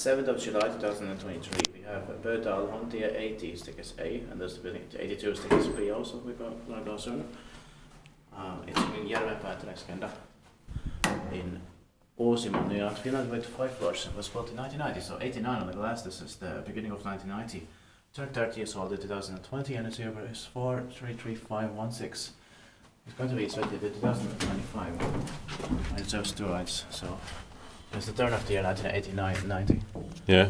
7th of July 2023, we have Pöytäalhontie 80 stickers A, and there's the building 82 stickers B also, we're gonna go soon. It's in Järvenpää Träskända in Uusimaa, New York, Finland, with 5 floors. It was built in 1990, so 89 on the glass. This is the beginning of 1990. Turned 30 years old in 2020, and its year is 433516. It's going to be inspected in 2025, and it serves 2 rides, so it's the turn of the year 1989-90. Yeah.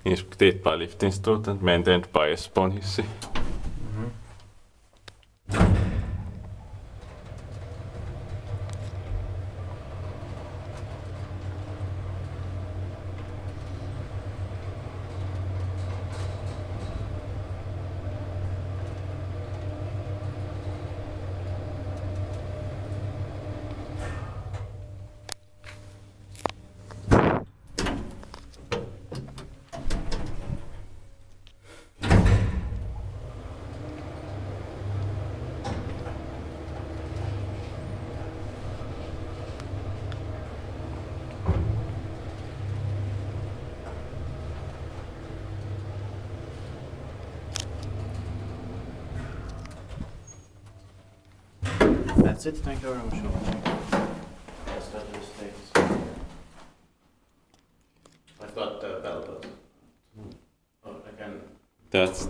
Inspekteringspejliftinstitutet maintained by a Sponhissi. That's it, thank you very much. Let's go to the States. I've got the bell, but I can... That's